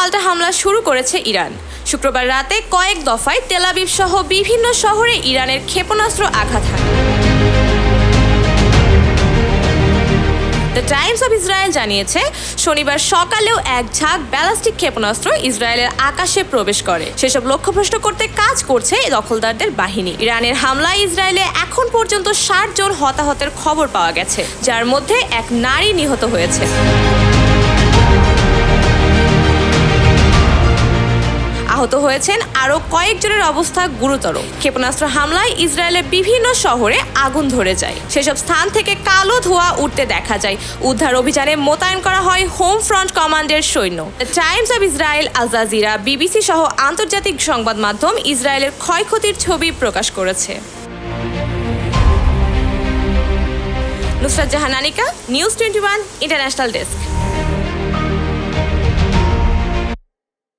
পাল্টা হামলা শুরু করেছে ইরান। শুক্রবার রাতে কয়েক দফায় তেল আবিব সহ বিভিন্ন শহরে ইরানের ক্ষেপণাস্ত্র আঘাত হানে। দ্য টাইমস অফ ইসরায়েল জানিয়েছে, শনিবার সকালেও এক ঝাঁক ব্যালিস্টিক ক্ষেপণাস্ত্র ইসরায়েলের আকাশে প্রবেশ করে। সেসব লক্ষ্যভ্রষ্ট করতে কাজ করছে দখলদারদের বাহিনী। ইরানের হামলায় ইসরায়েলে এখন পর্যন্ত 60 জন হতাহতের খবর পাওয়া গেছে, যার মধ্যে এক নারী নিহত হয়েছে। আহত হয়েছেন আরও কয়েকজনের অবস্থা গুরুতর। ক্ষেপণাস্ত্র হামলায় ইসরায়েলের বিভিন্ন শহরে আগুন ধরে যায়। সেসব স্থান থেকে কালো ধোঁয়া উঠতে দেখা যায়। উদ্ধার অভিযানে মোতায়েন করা হয় হোম ফ্রন্ট কমান্ডের সৈন্য। The Times of Israel, Al Jazeera, BBC সহ আন্তর্জাতিক সংবাদ মাধ্যম ইসরায়েলের ক্ষয়ক্ষতির ছবি প্রকাশ করেছে। Nusrat Jahan Anika, news 21 international desk.